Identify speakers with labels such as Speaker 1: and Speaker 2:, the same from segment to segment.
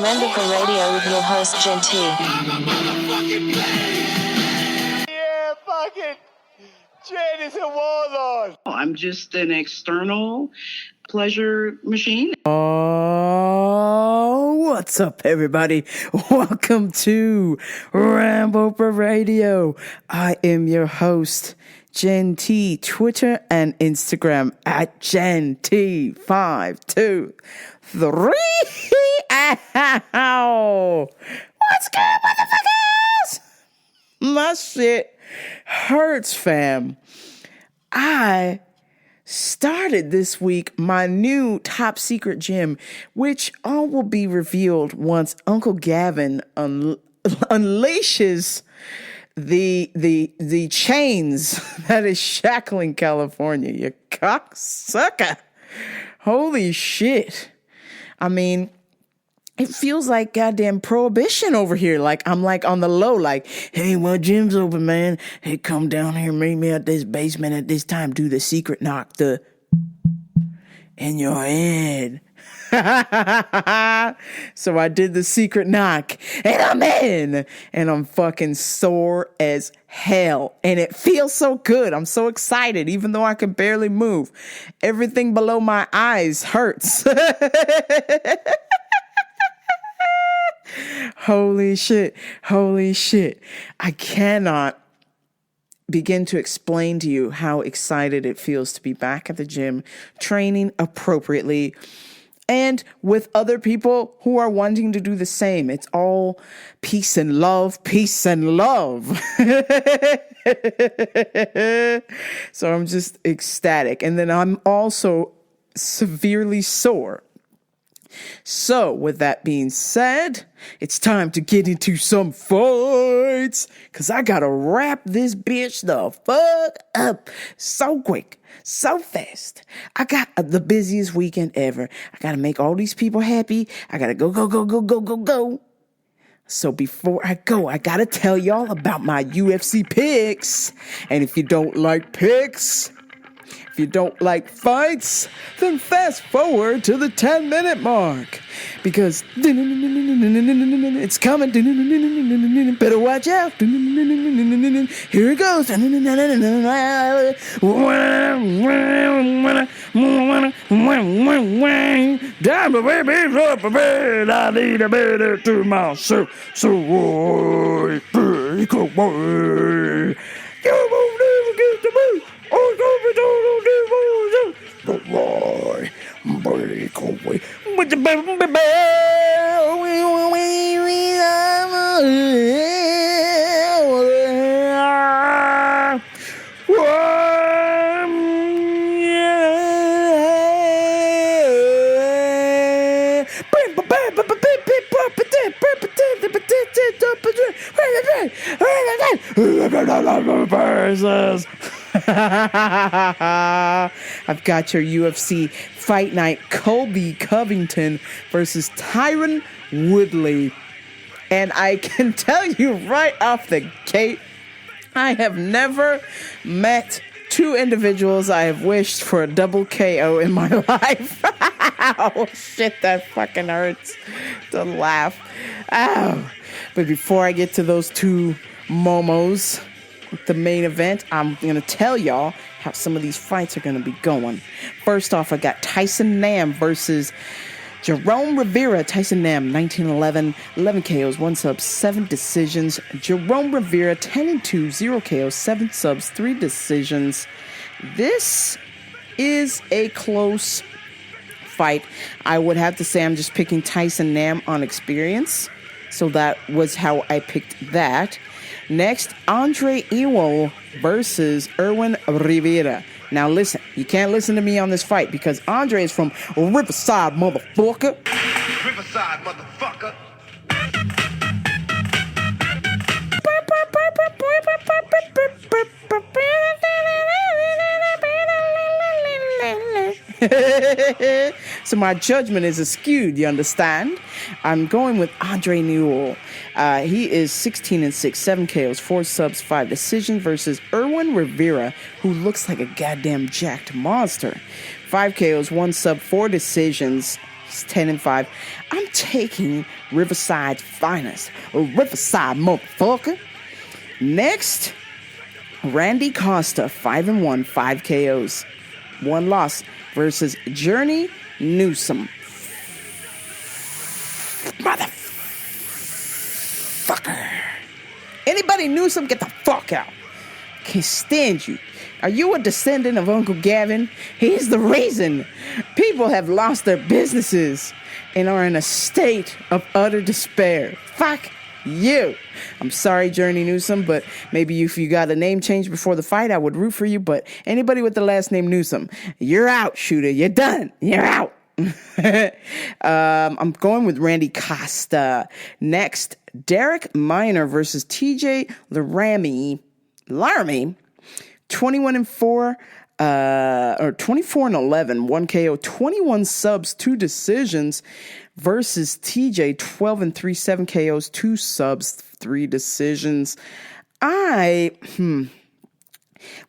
Speaker 1: Remember for Radio with your host, Jen T.
Speaker 2: Yeah, fucking Jen is a warlord.
Speaker 3: I'm just an external pleasure machine.
Speaker 4: Oh, what's up, everybody? Welcome to Rambo for Radio. I am your host, Jen T. Twitter and Instagram at Jen T523. Ow! What's good, motherfuckers? My shit hurts, fam. I started this week my new top secret gym, which all will be revealed once Uncle Gavin unleashes the chains that is shackling California. You cocksucker. Holy shit. I mean, it feels like goddamn prohibition over here. Like, I'm like on the low, like, hey, well, gym's open, man. Hey, come down here, meet me at this basement at this time. Do the secret knock, the in your head. So I did the secret knock and I'm in and I'm fucking sore as hell. And it feels so good. I'm so excited, even though I can barely move. Everything below my eyes hurts. Holy shit. Holy shit. I cannot begin to explain to you how excited it feels to be back at the gym, training appropriately, and with other people who are wanting to do the same. It's all peace and love, peace and love. So I'm just ecstatic. And then I'm also severely sore. So, with that being said, it's time to get into some fights, because I gotta wrap this bitch the fuck up so quick, so fast. I got the busiest weekend ever. I gotta make all these people happy. I gotta go. So before I go, I gotta tell y'all about my UFC picks. And if you don't like picks, if you don't like fights, then fast forward to the 10-minute mark, because it's coming. Better watch out. Here it goes. Damn, baby's up a bed. I need a bed to myself. So, boy, break away. You won't never get to me. Boy, break away with the baby. Versus I've got your UFC Fight Night, Colby Covington versus Tyron Woodley. And I can tell you right off the gate, I have never met two individuals I have wished for a double KO in my life. Oh shit, that fucking hurts to laugh. Ow. But before I get to those two momos, the main event, I'm going to tell y'all how some of these fights are going to be going. First off, I got Tyson Nam versus Jerome Rivera. Tyson Nam, 1911, 11 KOs, 1 sub, 7 decisions. Jerome Rivera, 10-2, 0 KOs, 7 subs, 3 decisions. This is a close fight. I would have to say I'm just picking Tyson Nam on experience. So that was how I picked that. Next, Andre Ewell versus Erwin Rivera. Now listen, you can't listen to me on this fight because Andre is from Riverside, motherfucker.
Speaker 2: Riverside, motherfucker.
Speaker 4: So my judgment is skewed, you understand? I'm going with Andre Ewell. He is 16-6, 7 KOs, 4 subs, 5 decisions versus Erwin Rivera, who looks like a goddamn jacked monster. 5 KOs, 1 sub, 4 decisions. He's 10-5. I'm taking Riverside's finest. Riverside, motherfucker. Next, Randy Costa, 5-1, 5 KOs. 1 loss versus Journey Newsom. Motherfucker. Anybody Newsom, get the fuck out. Can't stand you. Are you a descendant of Uncle Gavin? He's the reason people have lost their businesses and are in a state of utter despair. Fuck you. I'm sorry, Journey Newsom, but maybe if you got a name change before the fight, I would root for you. But anybody with the last name Newsom, you're out, shooter. You're done. You're out. I'm going with Randy Costa. Next, Derek Minor versus TJ Laramie. 21-4, or 24-11, 1 KO, 21 subs, 2 decisions versus TJ, 12-3, 7 KOs, 2 subs, 3 decisions. I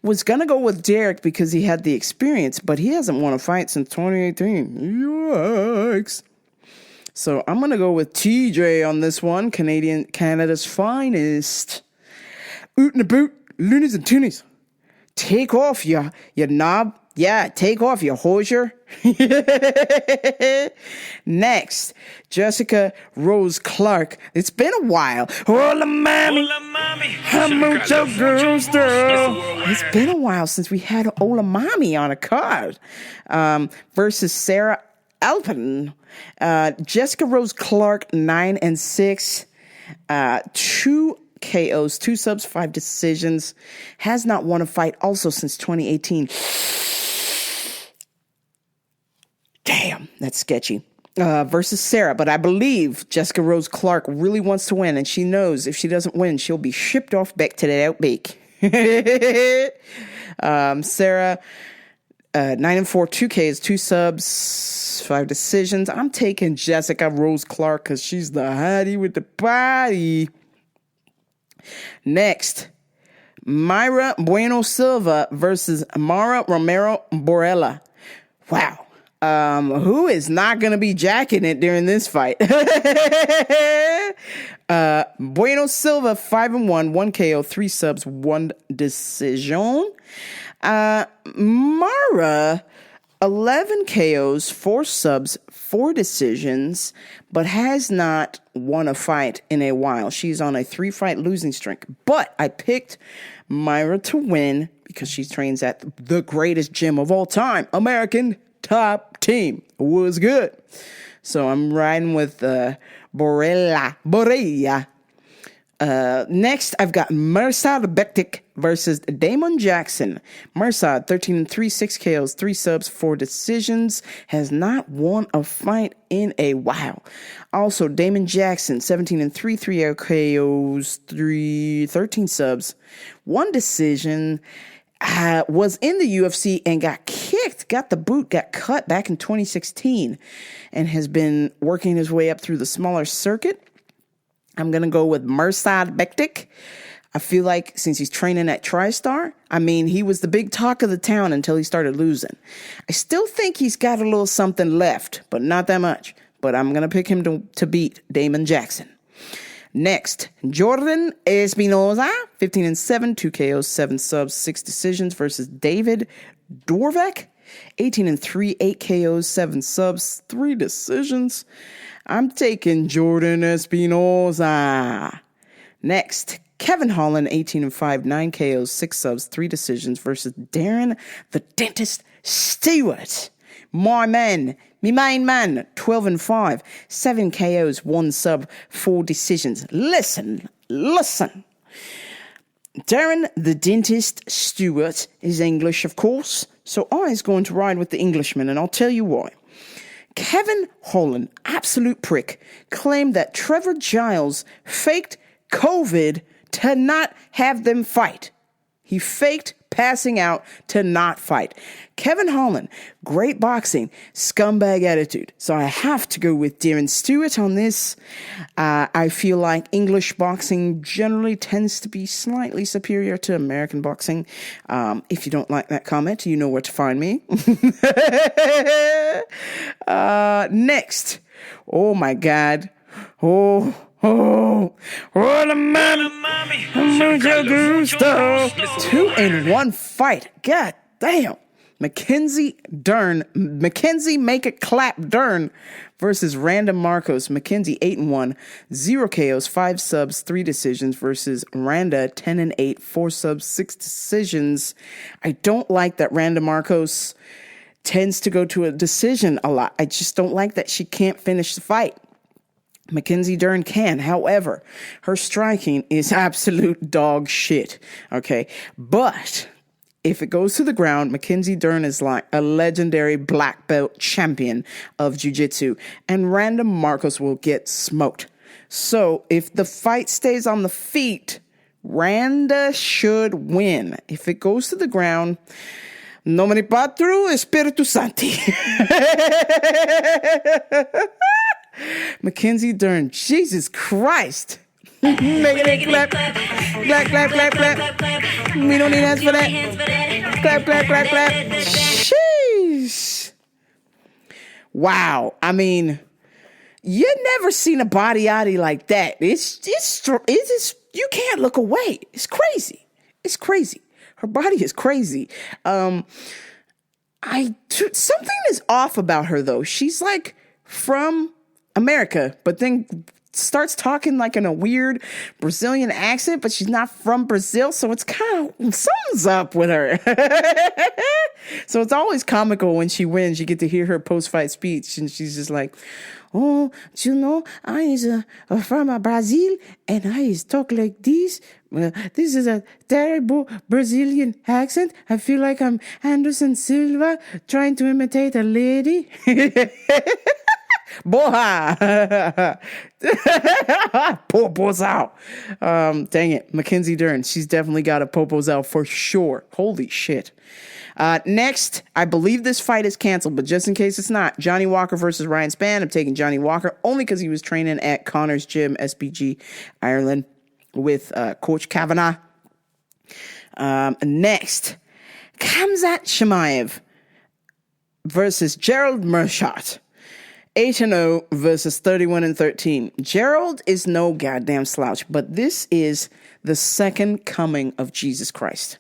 Speaker 4: was going to go with Derek because he had the experience, but he hasn't won a fight since 2018. Yikes. So I'm going to go with TJ on this one, Canada's finest. Oot and a boot, loonies and toonies. Take off your knob. Yeah, take off your hosier. Next, Jessica Rose Clark. It's been a while. Hola, mommy. How mucho gusto. It's been a while since we had Hola, mommy on a card. Versus Sarah Alpin. Jessica Rose Clark, 9-6. 2 KOs, 2 subs, 5 decisions. Has not won a fight also since 2018. Damn, that's sketchy. Versus Sarah, but I believe Jessica Rose Clark really wants to win, and she knows if she doesn't win, she'll be shipped off back to the outback. Sarah, 9-4, 2 Ks, 2 subs, 5 decisions. I'm taking Jessica Rose Clark because she's the hottie with the body. Next, Mayra Bueno Silva versus Mara Romero Borella. Wow. Who is not going to be jacking it during this fight? Bueno Silva, 5-1, 1 KO, 3 subs, 1 decision. Mara, 11 KOs, 4 subs, 4 decisions, but has not won a fight in a while. She's on a 3-fight losing streak. But I picked Myra to win because she trains at the greatest gym of all time, American Top Team. Was good. So I'm riding with Borella. Next, I've got Mirsad Bektik versus Damon Jackson. Mirsad, 13-3, 6 KOs, 3 subs, 4 decisions. Has not won a fight in a while. Also, Damon Jackson, 17-3, 3 KOs, 13 subs, 1 decision. Was in the UFC and got kicked, got the boot, got cut back in 2016, and has been working his way up through the smaller circuit. I'm going to go with Mirsad Bektik. I feel like since he's training at TriStar, he was the big talk of the town until he started losing. I still think he's got a little something left, but not that much. But I'm going to pick him to beat Damon Jackson. Next, Jordan Espinoza, 15-7, 2 KOs, 7 subs, 6 decisions versus David Dorvek, 18-3, 8 KOs, 7 subs, 3 decisions. I'm taking Jordan Espinoza. Next, Kevin Holland, 18-5, 9 KOs, 6 subs, 3 decisions versus Darren the Dentist Stewart. My man, me main man, 12-5, 7 KOs, 1 sub, 4 decisions. Listen. Darren the Dentist Stewart is English, of course, so I's going to ride with the Englishman, and I'll tell you why. Kevin Holland, absolute prick, claimed that Trevor Giles faked COVID to not have them fight. He faked passing out to not fight. Kevin Holland, great boxing, scumbag attitude. So I have to go with Darren Stewart on this. I feel like English boxing generally tends to be slightly superior to American boxing. If you don't like that comment, you know where to find me. Next. Oh my God. Oh, what a mommy, mucho gusto. 2-in-1 fight. God damn. Mackenzie Make It Clap Dern versus Randa Marcos. Mackenzie 8-1, 0 KOs, 5 subs, 3 decisions versus Randa 10-8, 4 subs, 6 decisions. I don't like that Randa Marcos tends to go to a decision a lot. I just don't like that she can't finish the fight. Mackenzie Dern can. However, her striking is absolute dog shit. Okay. But if it goes to the ground, Mackenzie Dern is like a legendary black belt champion of jiu-jitsu, and Randa Marcos will get smoked. So if the fight stays on the feet, Randa should win. If it goes to the ground, Nomine Patru Espiritu Santi. Mackenzie Dern, Jesus Christ. Making it clap. Clap, clap, clap, clap. We don't need hands for that. Clap, clap, clap, clap. Sheesh. Wow. I mean, you never seen a body like that. It's you can't look away. It's crazy. It's crazy. Her body is crazy. Something is off about her though. She's like from America, but then starts talking like in a weird Brazilian accent, but she's not from Brazil, so it's kind of something's up with her. So it's always comical when she wins. You get to hear her post-fight speech, and she's just like, "Oh, you know, I is from Brazil, and I is talk like this. This is a terrible Brazilian accent. I feel like I'm Anderson Silva trying to imitate a lady." Boha! Popos out. Dang it. Mackenzie Dern. She's definitely got a popos out for sure. Holy shit. Next, I believe this fight is canceled, but just in case it's not, Johnny Walker versus Ryan Spann. I'm taking Johnny Walker only because he was training at Connor's Gym, SBG, Ireland, with Coach Kavanagh. Next, Khamzat Chimaev versus Gerald Meerschaert. 8-0 versus 31-13. Gerald is no goddamn slouch, but this is the second coming of Jesus Christ.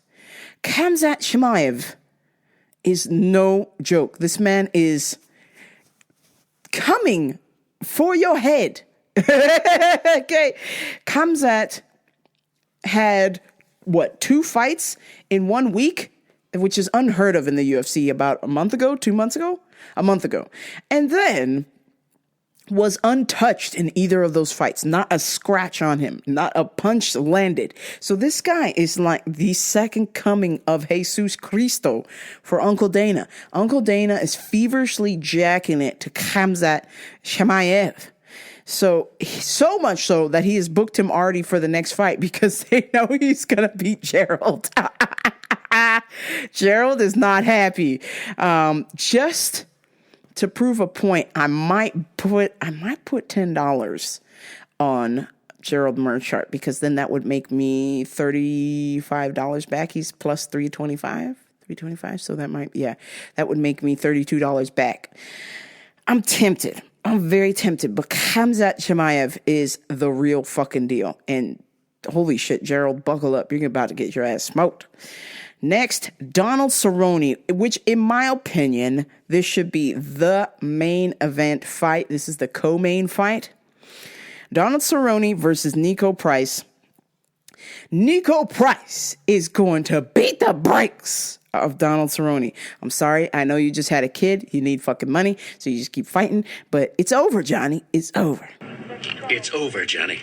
Speaker 4: Khamzat Chimaev is no joke. This man is coming for your head. Okay. Khamzat had, 2 fights in 1 week, which is unheard of in the UFC about a month ago. And then was untouched in either of those fights. Not a scratch on him. Not a punch landed. So this guy is like the second coming of Jesus Cristo for Uncle Dana. Uncle Dana is feverishly jacking it to Khamzat Chimaev. So much so that he has booked him already for the next fight because they know he's going to beat Gerald. Gerald is not happy. Just to prove a point, I might put $10 on Gerald Meerschaert because then that would make me $35 back. He's plus $325. So that would make me $32 back. I'm tempted. I'm very tempted, but Khamzat Chimaev is the real fucking deal. And holy shit, Gerald, buckle up. You're about to get your ass smoked. Next, Donald Cerrone, which in my opinion, this should be the main event fight. This is the co-main fight. Donald Cerrone versus Nico Price. Nico Price is going to beat the brakes of Donald Cerrone. I'm sorry. I know you just had a kid. You need fucking money. So you just keep fighting. But it's over, Johnny. It's over.
Speaker 5: It's over, Johnny.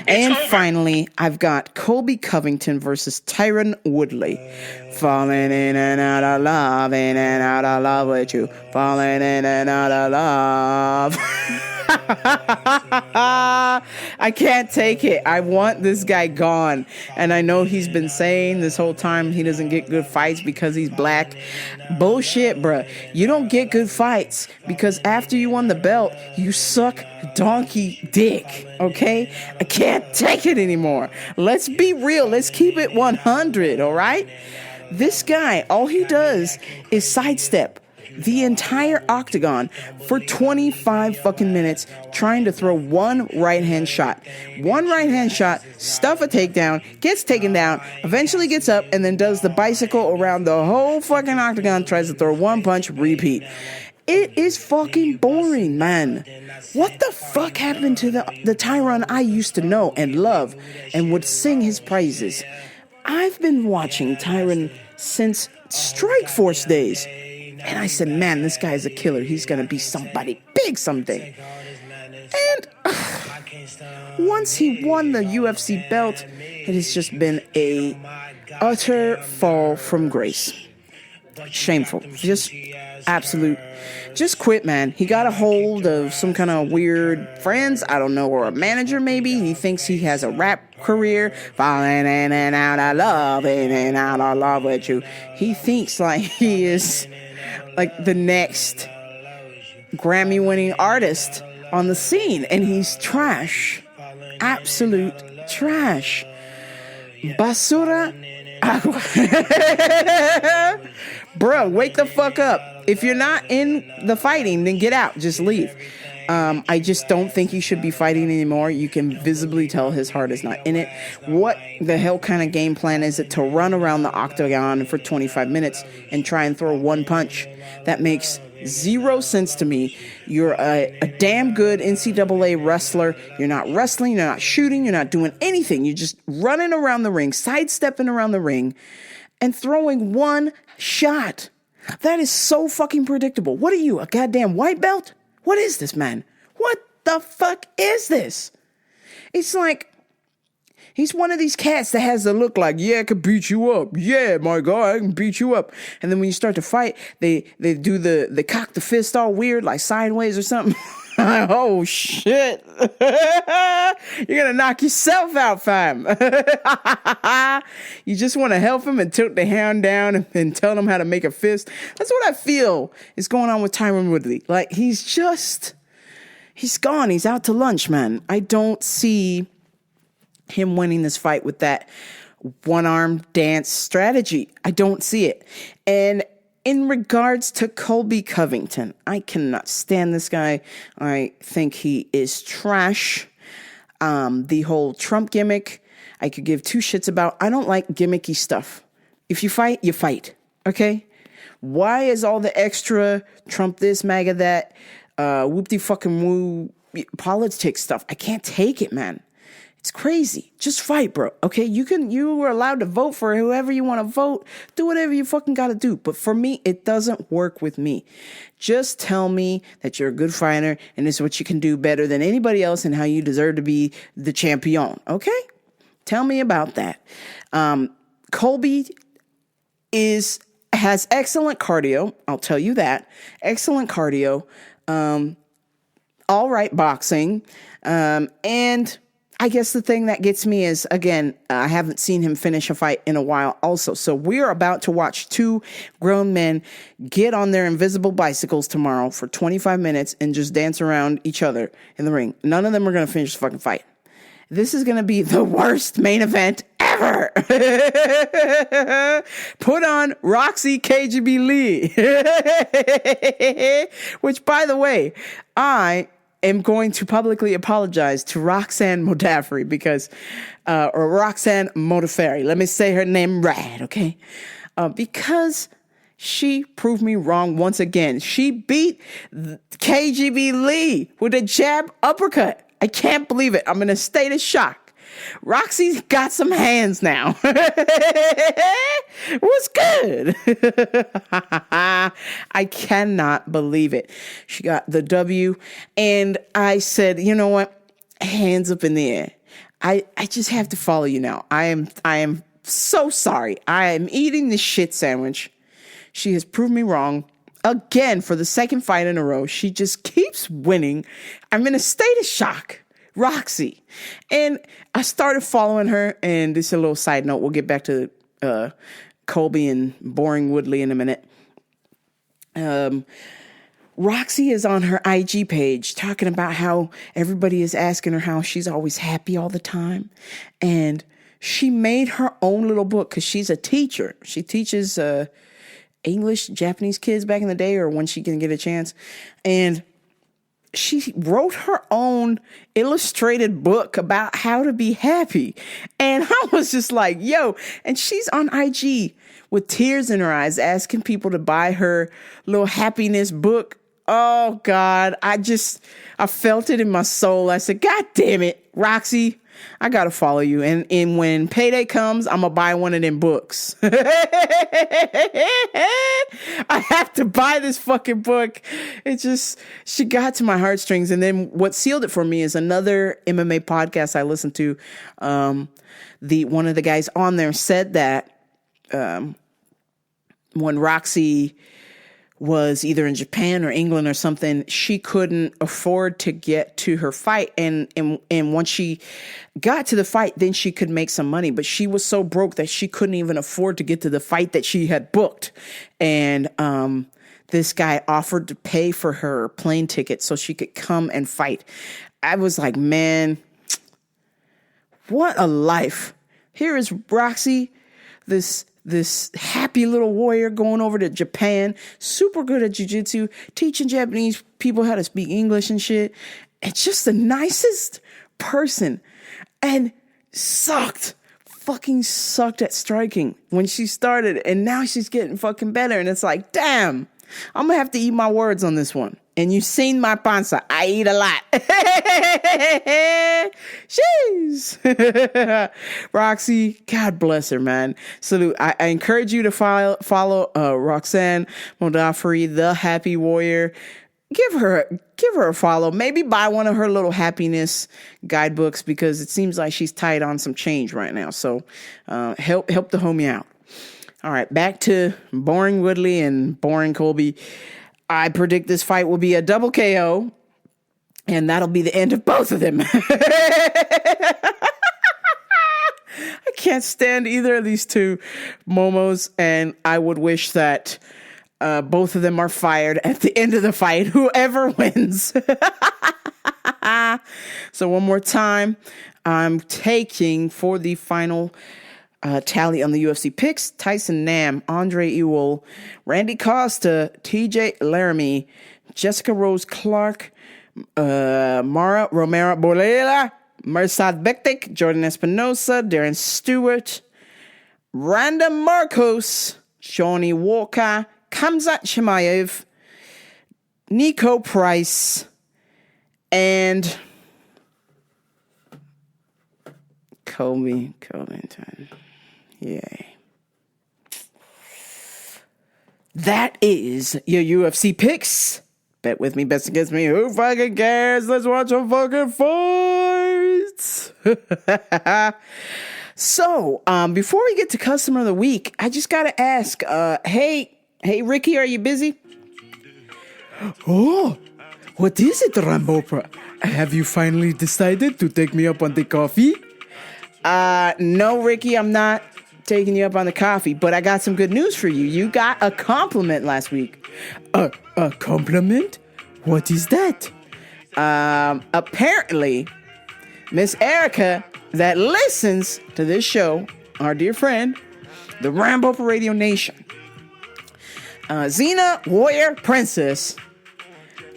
Speaker 4: And finally, I've got Colby Covington versus Tyron Woodley. Falling in and out of love, in and out of love with you. Falling in and out of love. I can't take it. I want this guy gone. And I know he's been saying this whole time he doesn't get good fights because he's black. Bullshit, bruh. You don't get good fights because after you won the belt, you suck donkey dick. Okay? I can't take it anymore. Let's be real. Let's keep it 100, all right? This guy, all he does is sidestep the entire octagon for 25 fucking minutes trying to throw one right-hand shot. One right-hand shot, stuff a takedown, gets taken down, eventually gets up, and then does the bicycle around the whole fucking octagon, tries to throw one punch, repeat. It is fucking boring, man. What the fuck happened to the Tyron I used to know and love and would sing his praises? I've been watching Tyron since Strikeforce days. And I said, man, this guy's a killer. He's going to be somebody big someday. And once he won the UFC belt, it has just been a utter fall from grace. Shameful. Just absolute. Just quit, man. He got a hold of some kind of weird friends, I don't know, or a manager maybe. He thinks he has a rap career. Falling in and out of love, in and out of love with you. He thinks like he is like the next Grammy-winning artist on the scene, and he's trash. Absolute trash. Basura. Bro, wake the fuck up. If you're not in the fighting, then get out. Just leave. I just don't think he should be fighting anymore. You can visibly tell his heart is not in it. What the hell kind of game plan is it to run around the octagon for 25 minutes and try and throw one punch? That makes zero sense to me. You're a damn good NCAA wrestler. You're not wrestling, you're not shooting, you're not doing anything. You're just running around the ring, sidestepping around the ring, and throwing one shot. That is so fucking predictable. What are you, a goddamn white belt? What is this, man? What the fuck is this? It's like he's one of these cats that has the look like, yeah, I can beat you up. Yeah, my guy, I can beat you up. And then when you start to fight, they do they cock the fist all weird, like sideways or something. Oh, shit. You're going to knock yourself out, fam. You just want to help him and tilt the hand down and tell him how to make a fist. That's what I feel is going on with Tyron Woodley. Like, he's gone. He's out to lunch, man. I don't see him winning this fight with that one-arm dance strategy. I don't see it. And in regards to Colby Covington, I cannot stand this guy. I think he is trash. The whole Trump gimmick, I could give two shits about. I don't like gimmicky stuff. If you fight, you fight. Okay? Why is all the extra Trump this, MAGA that, whoop-de-fucking-woo politics stuff? I can't take it, man. It's crazy. Just fight, bro. Okay, you are allowed to vote for whoever you want to vote. Do whatever you fucking got to do. But for me, it doesn't work with me. Just tell me that you're a good fighter and this is what you can do better than anybody else and how you deserve to be the champion. Okay? Tell me about that. Colby has excellent cardio. I'll tell you that. Excellent cardio. All right boxing. And I guess the thing that gets me is, again, I haven't seen him finish a fight in a while also. So we're about to watch two grown men get on their invisible bicycles tomorrow for 25 minutes and just dance around each other in the ring. None of them are going to finish the fucking fight. This is going to be the worst main event ever. Put on Roxy KGB Lee. Which, by the way, I am going to publicly apologize to Roxanne Modafferi or Roxanne Modafferi. Let me say her name right, okay? Because she proved me wrong once again. She beat KGB Lee with a jab uppercut. I can't believe it. I'm in a state of shock. Roxy's got some hands now. What's good? I cannot believe it. She got the W, and I said, you know what? Hands up in the air. I just have to follow you now. I am so sorry. I am eating this shit sandwich. She has proved me wrong. Again, for the second fight in a row, she just keeps winning. I'm in a state of shock. Roxy. And I started following her, and this is a little side note. We'll get back to Colby and Boring Woodley in a minute. Roxy is on her IG page talking about how everybody is asking her how she's always happy all the time. And she made her own little book because she's a teacher. She teaches English, Japanese kids back in the day, or when she can get a chance. And she wrote her own illustrated book about how to be happy. And I was just like, yo, and she's on IG with tears in her eyes asking people to buy her little happiness book. Oh God, I felt it in my soul. I said, God damn it, Roxy, I got to follow you. And when payday comes, I'm going to buy one of them books. I have to buy this fucking book. She got to my heartstrings. And then what sealed it for me is another MMA podcast I listened to. One of the guys on there said that when Roxy was either in Japan or England or something, she couldn't afford to get to her fight. And once she got to the fight, then she could make some money. But she was so broke that she couldn't even afford to get to the fight that she had booked. And this guy offered to pay for her plane ticket so she could come and fight. I was like, man, what a life. Here is Roxy, this happy little warrior going over to Japan, super good at jiu-jitsu, teaching Japanese people how to speak English and shit. And just the nicest person. And fucking sucked at striking when she started. And now she's getting fucking better. And it's like, damn, I'm going to have to eat my words on this one. And you've seen my panza. I eat a lot. Jeez. Roxy, God bless her, man. Salute. I encourage you to follow Roxanne Modafferi, the Happy Warrior. Give her a follow. Maybe buy one of her little happiness guidebooks because it seems like she's tight on some change right now. So help the homie out. All right, back to Boring Woodley and Boring Colby. I predict this fight will be a double KO, and that'll be the end of both of them. I can't stand either of these two momos, and I would wish that both of them are fired at the end of the fight, whoever wins. So one more time, I'm taking for the final tally on the UFC Picks: Tyson Nam, Andre Ewell, Randy Costa, TJ Laramie, Jessica Rose Clark, Mara Romero Borella, Mirsad Bektik, Jordan Espinosa, Darren Stewart, Randa Marcos, Shawnee Walker, Khamzat Chimaev, Nico Price, and Colby Covington. Yay. That is your UFC picks. Bet with me, best against me. Who fucking cares? Let's watch some fucking fights. So, before we get to customer of the week, I just gotta ask, hey, Ricky, are you busy? Oh, what is it, Rambo? Have you finally decided to take me up on the coffee? No, Ricky, I'm not taking you up on the coffee, but I got some good news for you. You got a compliment last week. A compliment? What is that? Apparently, Miss Erica, that listens to this show, our dear friend, the Rambo for Radio Nation, Xena Warrior Princess,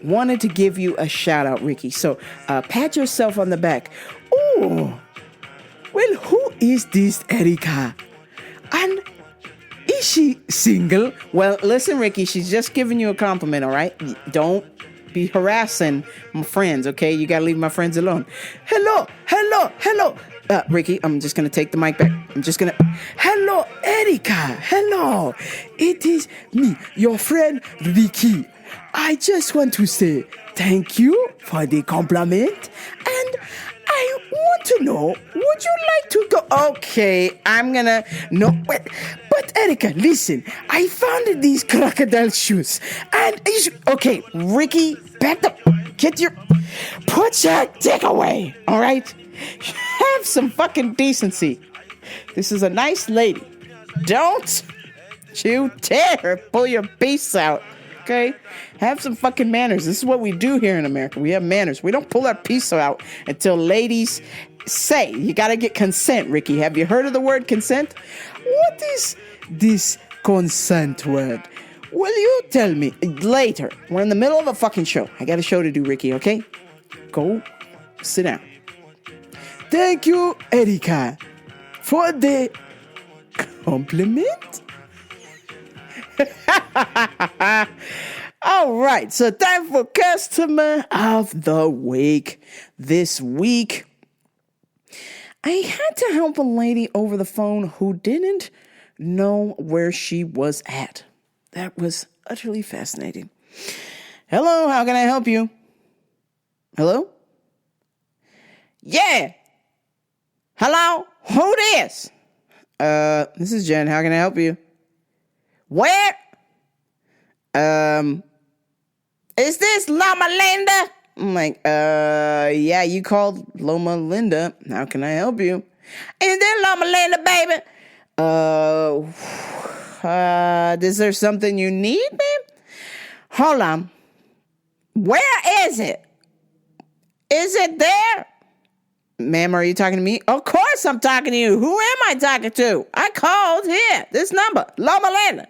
Speaker 4: wanted to give you a shout out, Ricky. So, pat yourself on the back. Oh, well, who is this Erica? And is she single? Well, listen, Ricky, she's just giving you a compliment, all right? Don't be harassing my friends, okay? You gotta leave my friends alone. Hello. Ricky, I'm just gonna take the mic back. Hello, Erica. Hello. It is me, your friend Ricky. I just want to say thank you for the compliment, and I want to know, would you like to go? Okay, but Erica, listen, I found these crocodile shoes, and okay, Ricky, back the Put your dick away, all right? Have some fucking decency. This is a nice lady. Don't you dare pull your piece out, okay? Have some fucking manners. This is what we do here in America. We have manners. We don't pull our piece out until ladies say. You gotta get consent, Ricky. Have you heard of the word consent? What is this consent word? Will you tell me later? We're in the middle of a fucking show. I got a show to do, Ricky, okay? Go sit down. Thank you, Erika, for the compliment. All right, so time for customer of the week. This week, I had to help a lady over the phone who didn't know where she was at. That was utterly fascinating. Hello, how can I help you? Hello? Yeah. Hello? Who this? This is Jen. How can I help you? Where? Is this Loma Linda? I'm like, yeah, you called Loma Linda. How can I help you? Is this Loma Linda, baby? Is there something you need, babe? Hold on. Where is it? Is it there? Ma'am, are you talking to me? Of course I'm talking to you. Who am I talking to? I called here. This number, Loma Linda.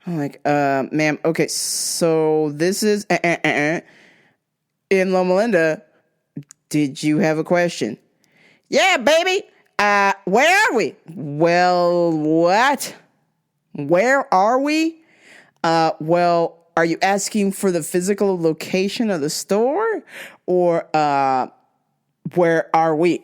Speaker 4: I'm like, ma'am, okay, so this is in Loma Linda. Did you have a question? Yeah, baby. Where are we? Well, what? Where are we? Well, are you asking for the physical location of the store? Or, where are we?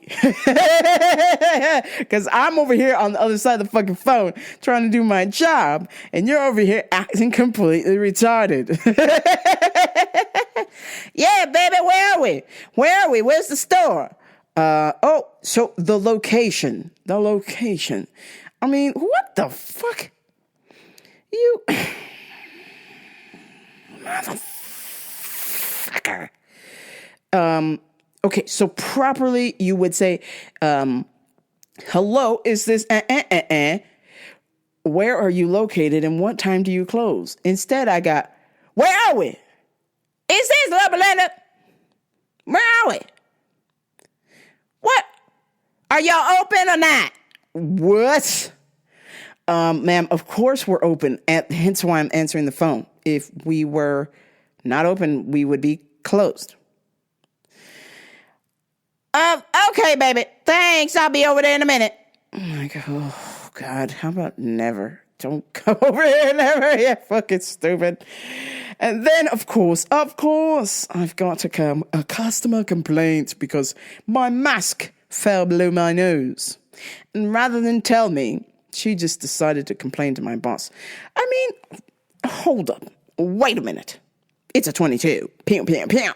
Speaker 4: Because I'm over here on the other side of the fucking phone trying to do my job, and you're over here acting completely retarded. Yeah, baby, where are we? Where are we? Where's the store? So the location. The location. I mean, what the fuck? You motherfucker. Okay, so properly you would say, hello, is this where are you located and what time do you close? Instead, I got, where are we? Is this Loma Linda? Where are we? What? Are y'all open or not? What? Ma'am, of course we're open, hence why I'm answering the phone. If we were not open, we would be closed. Okay, baby. Thanks. I'll be over there in a minute. I'm like, oh, God, how about never? Don't go over here, never. You're fucking stupid. And then, of course, I've got to come a customer complaint because my mask fell below my nose. And rather than tell me, she just decided to complain to my boss. I mean, hold up. Wait a minute. It's a 22. Pew, pew, pew.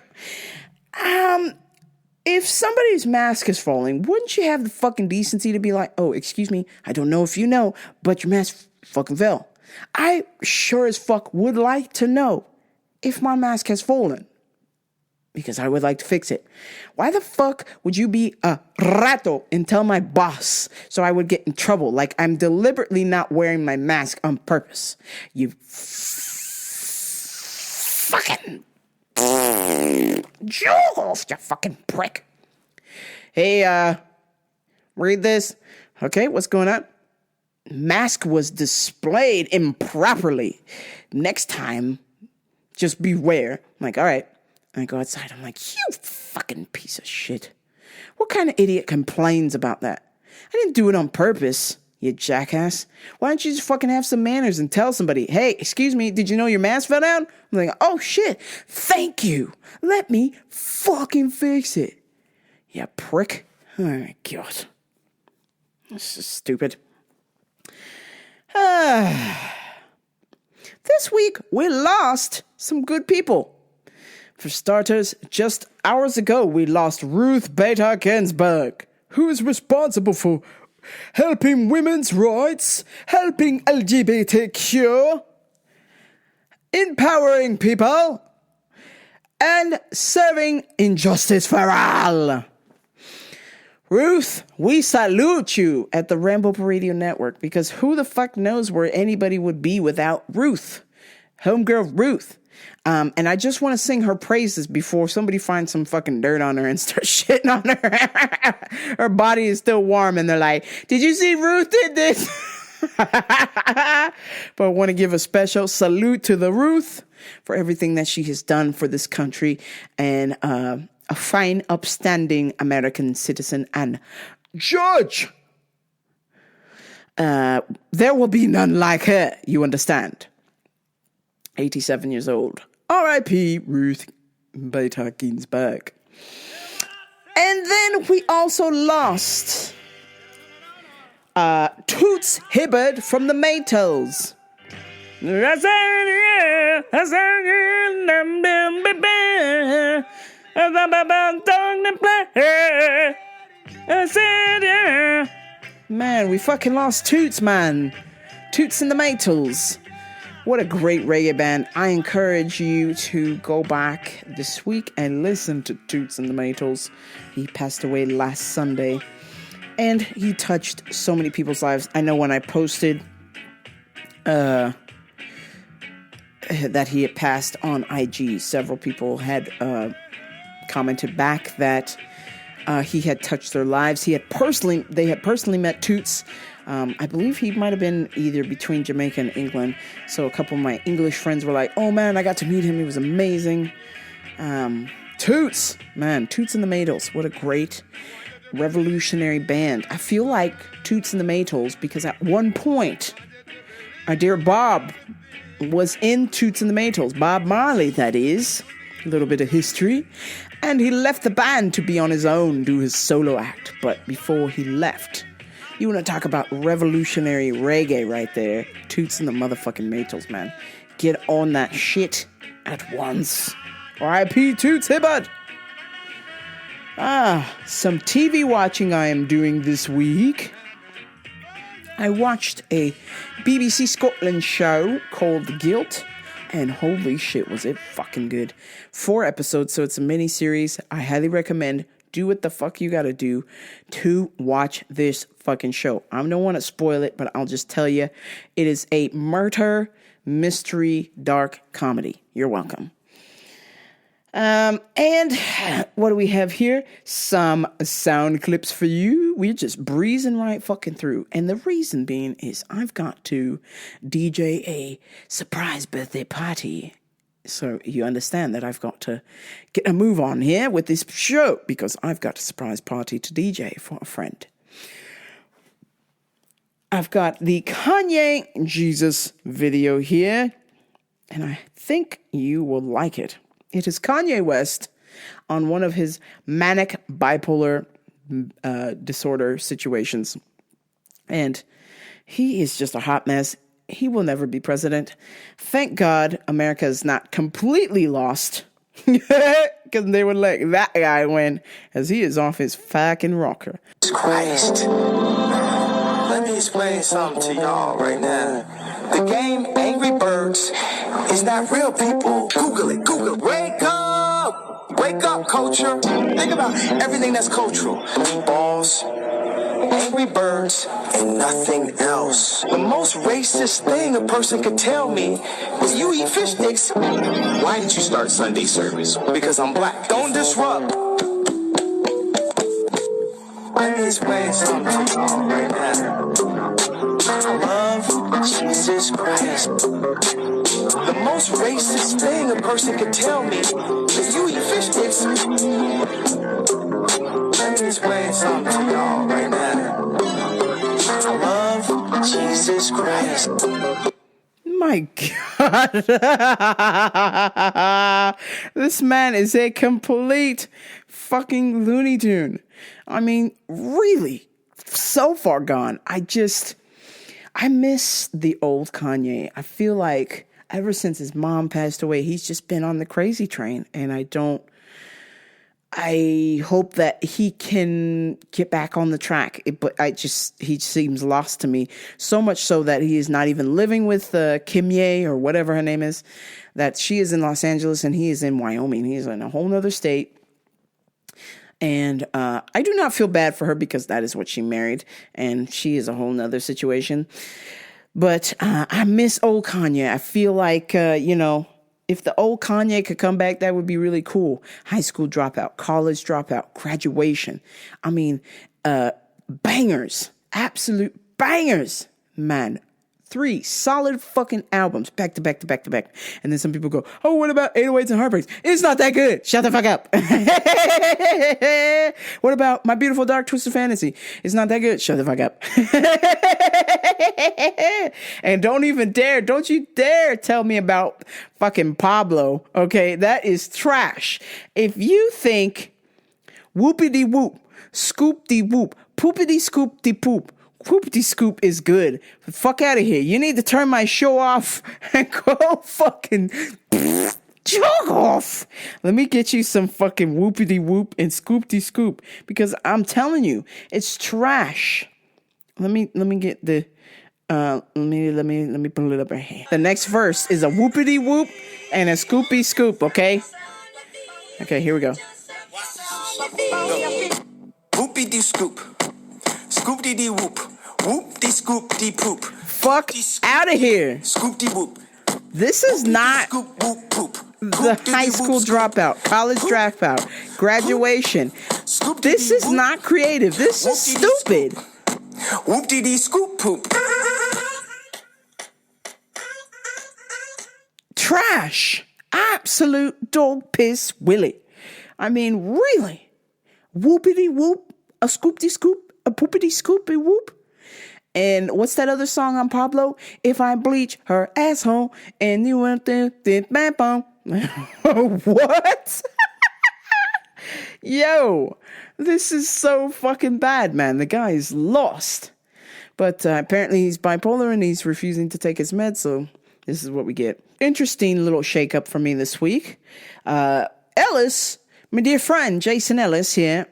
Speaker 4: If somebody's mask is falling, wouldn't you have the fucking decency to be like, oh, excuse me, I don't know if you know, but your mask fucking fell. I sure as fuck would like to know if my mask has fallen. Because I would like to fix it. Why the fuck would you be a rato and tell my boss so I would get in trouble like I'm deliberately not wearing my mask on purpose? You fucking Jules, you fucking prick. Hey, read this. Okay, what's going on? Mask was displayed improperly. Next time, just beware. I'm like, all right. I go outside. I'm like, you fucking piece of shit. What kind of idiot complains about that? I didn't do it on purpose, you jackass. Why don't you just fucking have some manners and tell somebody, hey, excuse me, did you know your mask fell down? I'm like, oh shit, thank you. Let me fucking fix it. You prick. Oh my God. This is stupid. This week, we lost some good people. For starters, just hours ago, we lost Ruth Bader Ginsburg, who is responsible for helping women's rights, helping LGBTQ, empowering people, and serving injustice for all. Ruth, we salute you at the Rambo Radio Network, because who the fuck knows where anybody would be without Ruth, homegirl Ruth. And I just want to sing her praises before somebody finds some fucking dirt on her and starts shitting on her. Her body is still warm and they're like, did you see Ruth did this? But I want to give a special salute to the Ruth for everything that she has done for this country, and a fine, upstanding American citizen and judge. There will be none like her, you understand. 87 years old. R.I.P. Ruth Bader Ginsburg. And then we also lost Toots Hibbert from the Maytals. Man, we fucking lost Toots, man. Toots and the Maytals. What a great reggae band. I encourage you to go back this week and listen to Toots and the Maytals. He passed away last Sunday, and he touched so many people's lives. I know when I posted that he had passed on IG, several people had commented back that he had touched their lives. They had personally met Toots. I believe he might have been either between Jamaica and England. So a couple of my English friends were like, oh man, I got to meet him. He was amazing. Toots and the Maytals. What a great revolutionary band. I feel like Toots and the Maytals because at one point, our dear Bob was in Toots and the Maytals. Bob Marley, that is. A little bit of history. And he left the band to be on his own, do his solo act. But before he left, you want to talk about revolutionary reggae right there. Toots and the motherfucking Maytals, man. Get on that shit at once. R.I.P. Toots Hibbert. Some TV watching I am doing this week. I watched a BBC Scotland show called The Guilt. And holy shit, was it fucking good. 4 episodes, so it's a mini-series. I highly recommend. Do what the fuck you gotta do to watch this fucking show. I don't want to spoil it, but I'll just tell you. It is a murder, mystery, dark comedy. You're welcome. And what do we have here? Some sound clips for you. We're just breezing right fucking through. And the reason being is I've got to DJ a surprise birthday party. So you understand that I've got to get a move on here with this show because I've got a surprise party to DJ for a friend. I've got the Kanye Jesus video here, and I think you will like it. It is Kanye West on one of his manic bipolar disorder situations. And he is just a hot mess. He will never be president. Thank God America is not completely lost. Because they would let that guy win as he is off his fucking rocker.
Speaker 6: Christ. Let me explain something to y'all right now. The game Angry Birds is not real, people. Google it. Wake up! Wake up, culture. Think about everything that's cultural. Balls, Angry Birds, and nothing else. The most racist thing a person could tell me is you eat fish sticks. Why did you start Sunday service? Because I'm black. Don't disrupt. Let me explain something to y'all right now. I love Jesus Christ. The most racist thing a person could tell me is you eat fish sticks. Let me explain something to y'all right now. I love Jesus Christ.
Speaker 4: My God. This man is a complete fucking Looney Tune. I mean, really, so far gone. I miss the old Kanye. I feel like ever since his mom passed away, he's just been on the crazy train. And I don't I hope that he can get back on the track, but he seems lost to me. So much so that he is not even living with Kim Ye or whatever her name is, that she is in Los Angeles and he is in Wyoming. He's in a whole nother state. And I do not feel bad for her because that is what she married, and she is a whole nother situation. But I miss old Kanye. I feel like, if the old Kanye could come back, that would be really cool. High school dropout, college dropout, graduation. I mean, bangers, absolute bangers, man. 3 solid fucking albums, back to back to back to back. And then some people go, oh, what about 808s and Heartbreaks? It's not that good. Shut the fuck up. What about My Beautiful Dark Twisted Fantasy? It's not that good. Shut the fuck up. And don't you dare tell me about fucking Pablo, okay? That is trash. If you think whoopity whoop, scoop-de whoop, poopity scoop-de poop, Poopity Scoop is good. Fuck out of here. You need to turn my show off and go fucking jog off. Let me get you some fucking whoopity whoop and scoopty scoop, because I'm telling you, it's trash. Let me get the let me pull it up right here. The next verse is a whoopity whoop and a scoopy scoop, okay? Okay, here we go.
Speaker 6: Whoopity scoop. Scoop-dee-dee whoop. Whoop-dee-scoop-dee poop.
Speaker 4: Fuck out of here.
Speaker 6: Scoop-dee whoop.
Speaker 4: This is not the high school dropout, college dropout, graduation. This is not creative. This is stupid.
Speaker 6: Whoop-dee-dee scoop poop.
Speaker 4: Trash. Absolute dog piss Willie. I mean, really? Whoopity whoop, a scoopty scoop, a poopity scoopy whoop. And what's that other song on Pablo? If I bleach her asshole and you went there, bam, bam. What? Yo, this is so fucking bad, man. The guy is lost. But apparently he's bipolar and he's refusing to take his meds, so this is what we get. Interesting little shakeup for me this week. Ellis, my dear friend, Jason Ellis here.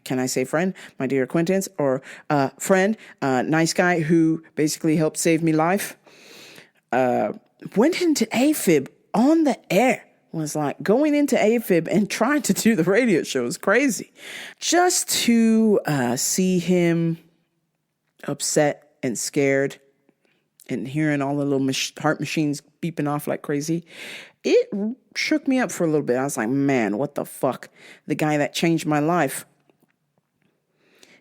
Speaker 4: Can I say friend? My dear acquaintance or friend, nice guy who basically helped save me life. Went into AFib on the air. Was like going into AFib and trying to do the radio show is crazy. Just to see him upset and scared and hearing all the little heart machines beeping off like crazy, it shook me up for a little bit. I was like, man, what the fuck? The guy that changed my life.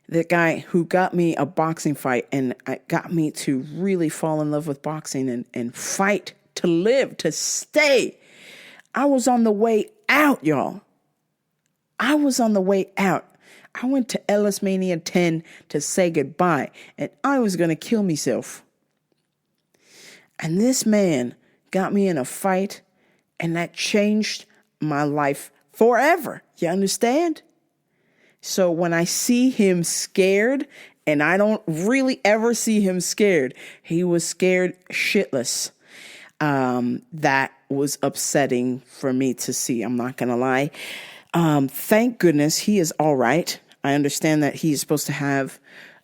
Speaker 4: The guy who got me a boxing fight and got me to really fall in love with boxing and fight to live, to stay. I was on the way out, y'all. I was on the way out. I went to Ellis Mania 10 to say goodbye, and I was going to kill myself. And this man got me in a fight, and that changed my life forever. You understand? So when I see him scared, and I don't really ever see him scared, he was scared shitless. That was upsetting for me to see. I'm not going to lie. Thank goodness he is all right. I understand that he is supposed to have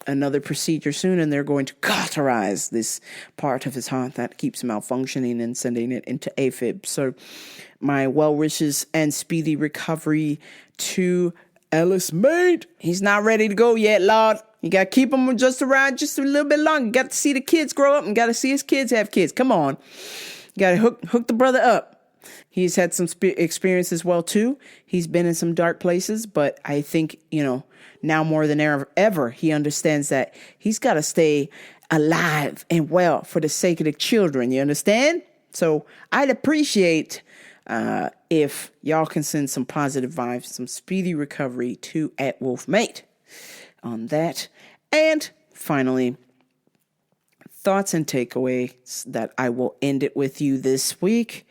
Speaker 4: another procedure soon, and they're going to cauterize this part of his heart that keeps malfunctioning and sending it into AFib. So my well wishes and speedy recovery to Ellis, mate. He's not ready to go yet, Lord. You got to keep him just around just a little bit longer. You got to see the kids grow up and got to see his kids have kids. Come on. You got to hook the brother up. He's had some experience as well, too. He's been in some dark places, but I think, now more than ever, he understands that he's got to stay alive and well for the sake of the children. You understand? So I'd appreciate if y'all can send some positive vibes, some speedy recovery to @WolfMate on that. And finally, thoughts and takeaways that I will end it with you this week.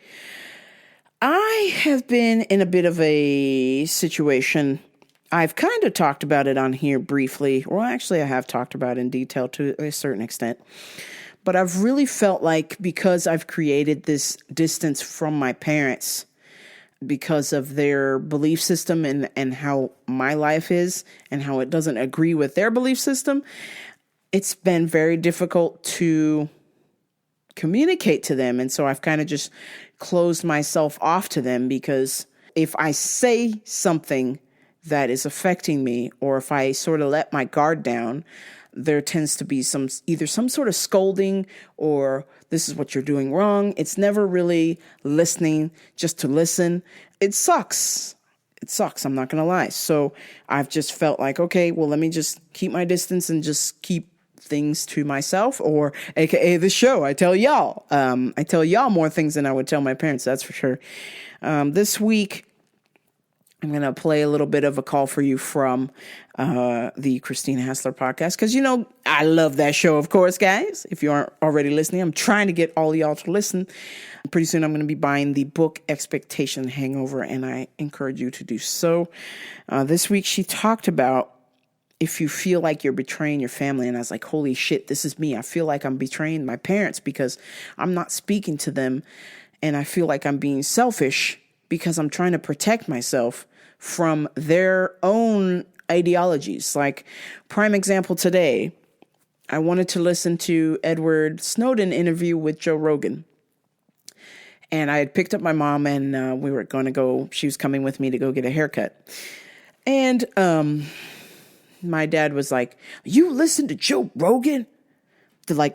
Speaker 4: I have been in a bit of a situation. I've kind of talked about it on here briefly. Well, actually, I have talked about it in detail to a certain extent. But I've really felt like because I've created this distance from my parents, because of their belief system and how my life is and how it doesn't agree with their belief system, it's been very difficult to communicate to them. And so I've kind of just closed myself off to them, because if I say something that is affecting me, or if I sort of let my guard down, there tends to be either some sort of scolding or this is what you're doing wrong. It's never really listening just to listen. It sucks. It sucks. I'm not going to lie. So I've just felt like, okay, well, let me just keep my distance and just keep things to myself, or AKA the show. I tell y'all more things than I would tell my parents. That's for sure. This week, I'm going to play a little bit of a call for you from the Christina Hassler podcast, because, I love that show, of course, guys. If you aren't already listening, I'm trying to get all y'all to listen. Pretty soon, I'm going to be buying the book Expectation Hangover, and I encourage you to do so. This week, she talked about if you feel like you're betraying your family, and I was like, holy shit, this is me. I feel like I'm betraying my parents because I'm not speaking to them, and I feel like I'm being selfish because I'm trying to protect myself from their own ideologies. Like, prime example today, I wanted to listen to Edward Snowden interview with Joe Rogan. And I had picked up my mom, and we were going to go, she was coming with me to go get a haircut. And my dad was like, you listen to Joe Rogan?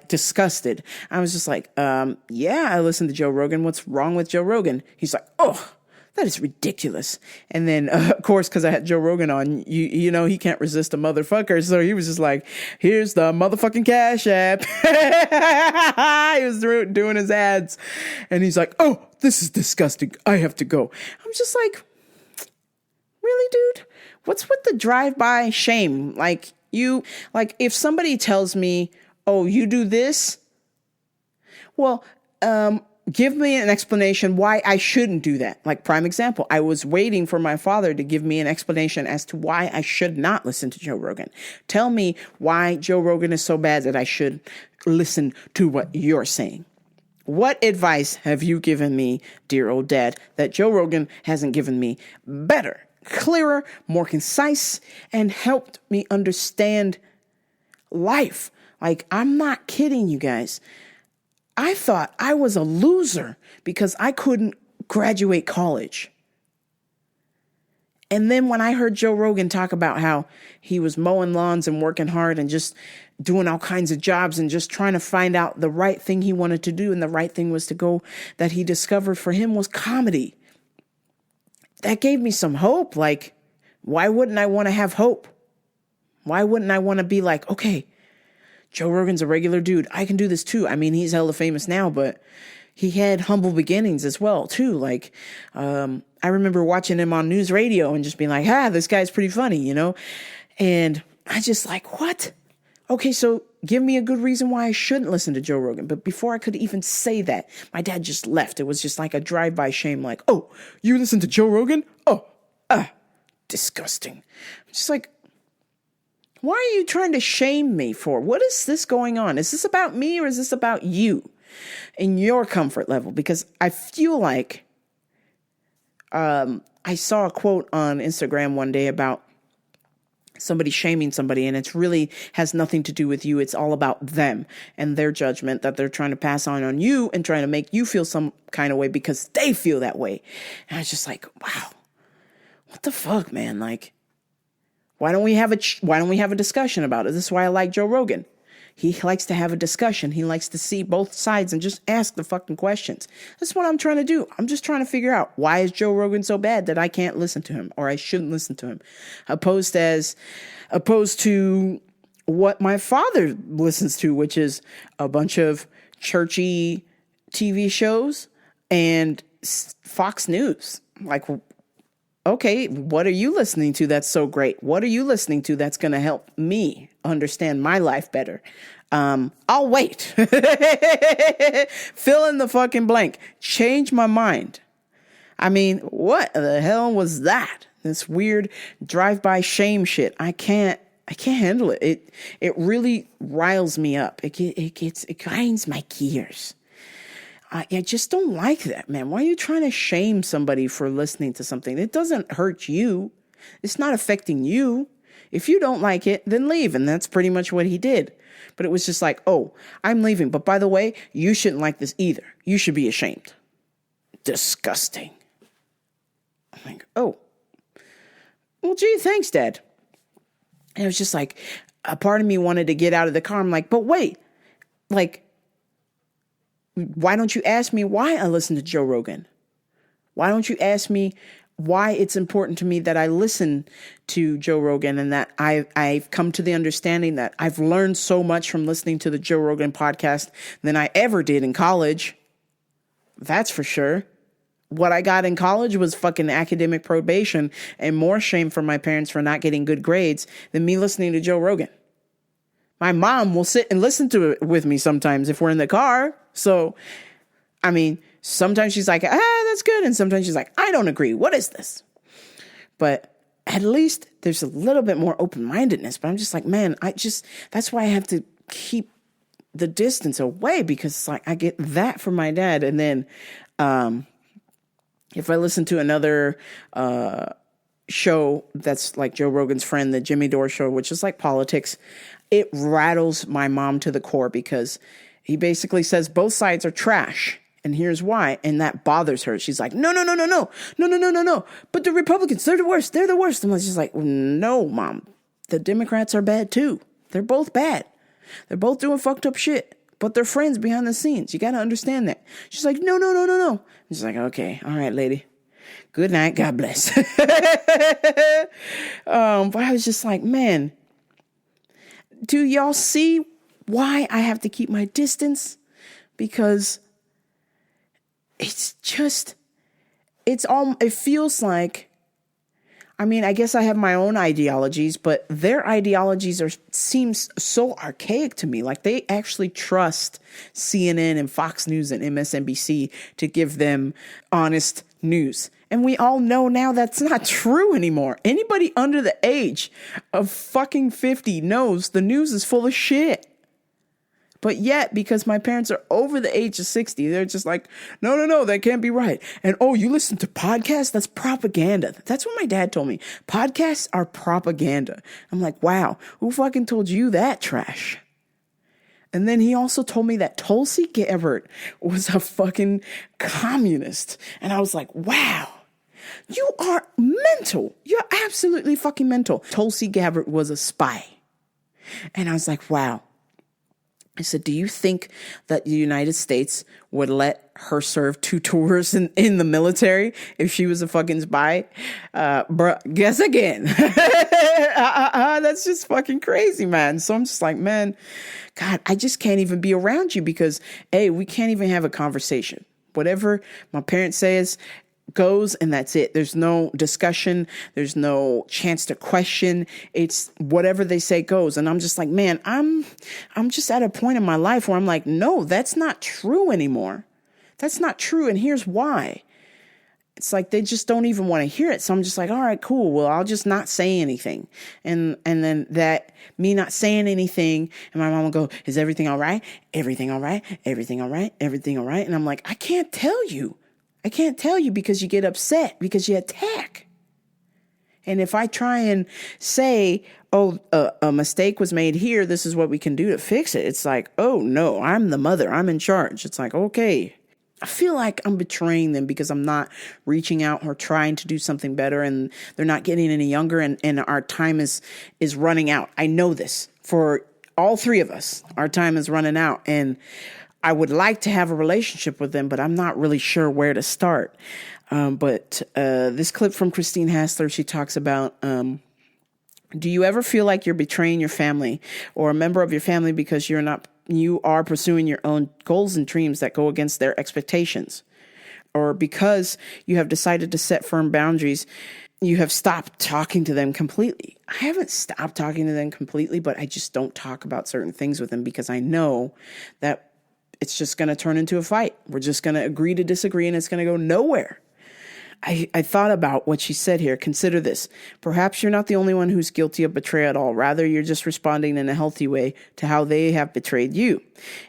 Speaker 4: Disgusted. I was just like, yeah, I listen to Joe Rogan. What's wrong with Joe Rogan? He's like, oh, that is ridiculous. And then, of course, because I had Joe Rogan on, you know, he can't resist a motherfucker. So he was just like, here's the motherfucking Cash App. He was doing his ads. And he's like, oh, this is disgusting. I have to go. I'm just like, really, dude? What's with the drive-by shame? If somebody tells me, oh, you do this? Well, give me an explanation why I shouldn't do that. Like, prime example, I was waiting for my father to give me an explanation as to why I should not listen to Joe Rogan. Tell me why Joe Rogan is so bad that I should listen to what you're saying. What advice have you given me, dear old dad, that Joe Rogan hasn't given me better, clearer, more concise, and helped me understand life? Like, I'm not kidding you guys. I thought I was a loser because I couldn't graduate college. And then when I heard Joe Rogan talk about how he was mowing lawns and working hard and just doing all kinds of jobs and just trying to find out the right thing he wanted to do, and the right thing was to go, that he discovered for him was comedy. That gave me some hope. Like, why wouldn't I want to have hope? Why wouldn't I want to be like, okay, Joe Rogan's a regular dude. I can do this too. I mean, he's hella famous now, but he had humble beginnings as well too. Like, I remember watching him on news radio and just being like, this guy's pretty funny, you know? And I just like, what? Okay, so give me a good reason why I shouldn't listen to Joe Rogan. But before I could even say that, my dad just left. It was just like a drive-by shame. Like, oh, you listen to Joe Rogan? Oh, disgusting. I'm just like, why are you trying to shame me for? What is this going on? Is this about me, or is this about you and your comfort level? Because I feel like I saw a quote on Instagram one day about somebody shaming somebody, and it's really has nothing to do with you. It's all about them and their judgment that they're trying to pass on you and trying to make you feel some kind of way because they feel that way. And I was just like, wow, what the fuck, man? Like, why don't we have a discussion about it? This is why I like Joe Rogan. He likes to have a discussion. He likes to see both sides and just ask the fucking questions. That's what I'm trying to do. I'm just trying to figure out, why is Joe Rogan so bad that I can't listen to him, or I shouldn't listen to him, opposed to what my father listens to, which is a bunch of churchy TV shows and Fox News. Like, okay, what are you listening to that's so great? What are you listening to that's going to help me understand my life better? I'll wait. Fill in the fucking blank. Change my mind. I mean, what the hell was that? This weird drive-by shame shit. I can't handle it. It really riles me up. It grinds my gears. I just don't like that, man. Why are you trying to shame somebody for listening to something? It doesn't hurt you. It's not affecting you. If you don't like it, then leave. And that's pretty much what he did. But it was just like, oh, I'm leaving. But by the way, you shouldn't like this either. You should be ashamed. Disgusting. I'm like, oh, well, gee, thanks, Dad. And it was just like, a part of me wanted to get out of the car. I'm like, but wait, like, why don't you ask me why I listen to Joe Rogan? Why don't you ask me why it's important to me that I listen to Joe Rogan, and that I've come to the understanding that I've learned so much from listening to the Joe Rogan podcast than I ever did in college. That's for sure. What I got in college was fucking academic probation and more shame from my parents for not getting good grades than me listening to Joe Rogan. My mom will sit and listen to it with me sometimes if we're in the car. So, I mean, sometimes she's like, that's good. And sometimes she's like, I don't agree. What is this? But at least there's a little bit more open-mindedness. But I'm just like, man, that's why I have to keep the distance away, because it's like I get that from my dad. And then if I listen to another show that's like Joe Rogan's friend, the Jimmy Dore show, which is like politics, it rattles my mom to the core, because he basically says both sides are trash. And here's why. And that bothers her. She's like, no. But the Republicans, they're the worst. They're the worst. And I was just like, no, Mom. The Democrats are bad too. They're both bad. They're both doing fucked up shit. But they're friends behind the scenes. You got to understand that. She's like, no. She's like, okay. All right, lady. Good night. God bless. But I was just like, man, do y'all see why I have to keep my distance? Because it feels like, I mean, I guess I have my own ideologies, but their ideologies seems so archaic to me. Like, they actually trust CNN and Fox News and MSNBC to give them honest news. And we all know now that's not true anymore. Anybody under the age of fucking 50 knows the news is full of shit. But yet, because my parents are over the age of 60, they're just like, no, that can't be right. And, oh, you listen to podcasts? That's propaganda. That's what my dad told me. Podcasts are propaganda. I'm like, wow, who fucking told you that trash? And then he also told me that Tulsi Gabbard was a fucking communist. And I was like, wow, you are mental. You're absolutely fucking mental. Tulsi Gabbard was a spy. And I was like, wow. I said, do you think that the United States would let her serve 2 tours in the military if she was a fucking spy? Bruh, guess again. That's just fucking crazy, man. So I'm just like, man, God, I just can't even be around you because, A, we can't even have a conversation. Whatever my parents says goes, and that's it. There's no discussion. There's no chance to question. It's whatever they say goes. And I'm just like, man, I'm just at a point in my life where I'm like, no, that's not true anymore. That's not true. And here's why. It's like they just don't even want to hear it. So I'm just like, all right, cool. Well, I'll just not say anything. And then that me not saying anything, and my mom will go, is everything all right? Everything all right? Everything all right? Everything all right? And I'm like, I can't tell you. I can't tell you because you get upset, because you attack. And if I try and say, oh, a mistake was made here, this is what we can do to fix it. It's like, oh, no, I'm the mother. I'm in charge. It's like, okay. I feel like I'm betraying them because I'm not reaching out or trying to do something better, and they're not getting any younger, and our time is running out. I know this for all 3 of us. Our time is running out, and I would like to have a relationship with them, but I'm not really sure where to start. But this clip from Christine Hassler, she talks about, do you ever feel like you're betraying your family or a member of your family because you are pursuing your own goals and dreams that go against their expectations? Or because you have decided to set firm boundaries, you have stopped talking to them completely? I haven't stopped talking to them completely, but I just don't talk about certain things with them because I know that it's just going to turn into a fight. We're just going to agree to disagree, and it's going to go nowhere. I thought about what she said here. Consider this. Perhaps you're not the only one who's guilty of betrayal at all. Rather, you're just responding in a healthy way to how they have betrayed you.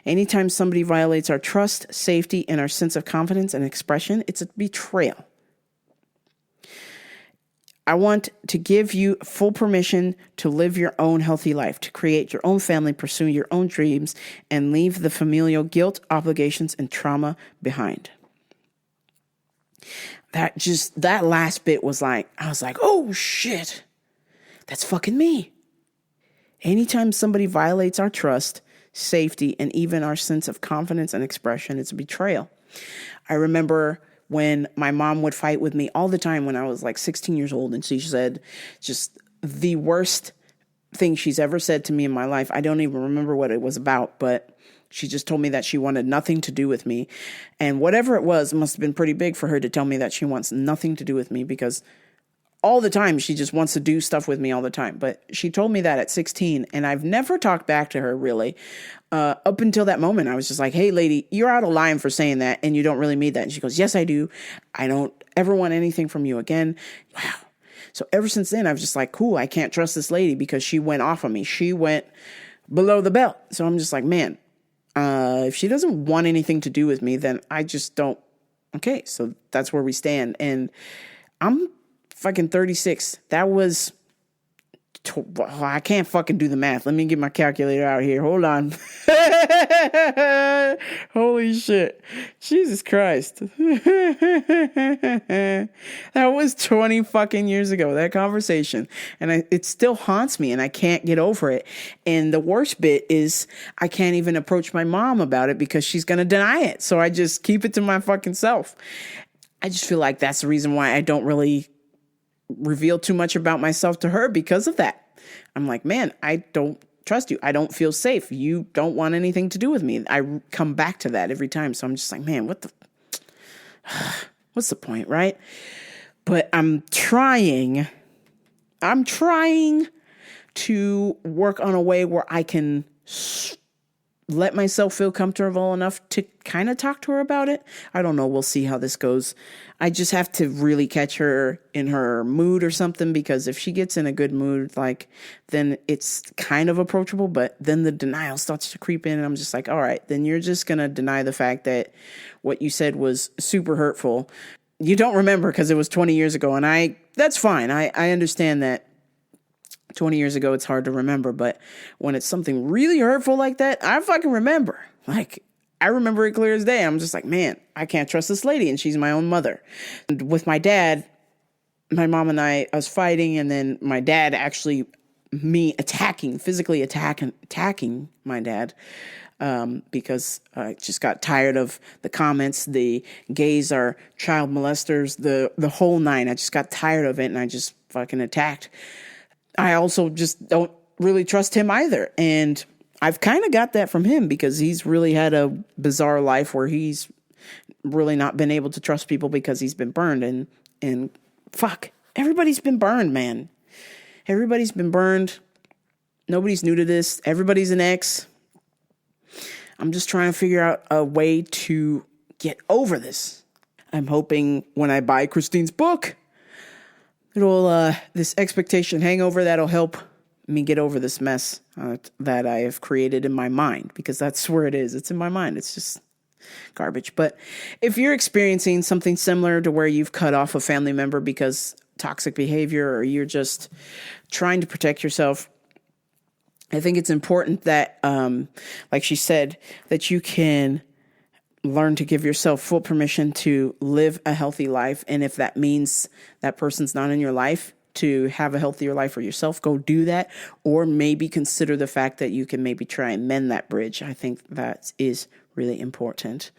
Speaker 4: Anytime somebody violates our trust, safety, and our sense of confidence and expression, it's a betrayal. I want to give you full permission to live your own healthy life, to create your own family, pursue your own dreams, and leave the familial guilt, obligations, and trauma behind. That last bit was like, I was like, oh shit, that's fucking me. Anytime somebody violates our trust, safety, and even our sense of confidence and expression, it's a betrayal. I remember when my mom would fight with me all the time when I was like 16 years old, and she said just the worst thing she's ever said to me in my life. I don't even remember what it was about, but she just told me that she wanted nothing to do with me. And whatever it was must have been pretty big for her to tell me that she wants nothing to do with me, because all the time she just wants to do stuff with me all the time. But she told me that at 16, and I've never talked back to her really. Up until that moment, I was just like, hey, lady, you're out of line for saying that, and you don't really mean that. And she goes, yes, I do. I don't ever want anything from you again. Wow. So ever since then, I was just like, cool, I can't trust this lady because she went off on me. She went below the belt. So I'm just like, man, if she doesn't want anything to do with me, then I just don't. Okay, so that's where we stand. And I'm fucking 36. That was, I can't fucking do the math. Let me get my calculator out here. Hold on. Holy shit. Jesus Christ. That was 20 fucking years ago, that conversation. And it still haunts me, and I can't get over it. And the worst bit is I can't even approach my mom about it because she's going to deny it. So I just keep it to my fucking self. I just feel like that's the reason why I don't really reveal too much about myself to her, because of that. I'm like, man, I don't trust you. I don't feel safe. You don't want anything to do with me. I come back to that every time. So I'm just like, man, what's the point, right? But I'm trying to work on a way where I can let myself feel comfortable enough to kind of talk to her about it. I don't know. We'll see how this goes. I just have to really catch her in her mood or something, because if she gets in a good mood, like, then it's kind of approachable, but then the denial starts to creep in, and I'm just like, all right, then you're just going to deny the fact that what you said was super hurtful. You don't remember because it was 20 years ago, and that's fine. I understand that 20 years ago, it's hard to remember, but when it's something really hurtful like that, I fucking remember. Like, I remember it clear as day. I'm just like, man, I can't trust this lady, and she's my own mother. And with my dad, my mom and I was fighting, and then my dad actually, physically attacking my dad, because I just got tired of the comments, the gays are child molesters, the whole nine. I just got tired of it, and I just fucking attacked. I also just don't really trust him either. And I've kind of got that from him, because he's really had a bizarre life where he's really not been able to trust people because he's been burned. And fuck, everybody's been burned, man. Everybody's been burned. Nobody's new to this. Everybody's an ex. I'm just trying to figure out a way to get over this. I'm hoping when I buy Christine's book, this expectation hangover, that'll help me get over this mess that I have created in my mind, because that's where it is. It's in my mind. It's just garbage. But if you're experiencing something similar to where you've cut off a family member because toxic behavior, or you're just trying to protect yourself, I think it's important that, like she said, that you can learn to give yourself full permission to live a healthy life. And if that means that person's not in your life, to have a healthier life for yourself, go do that. Or maybe consider the fact that you can maybe try and mend that bridge. I think that is really important.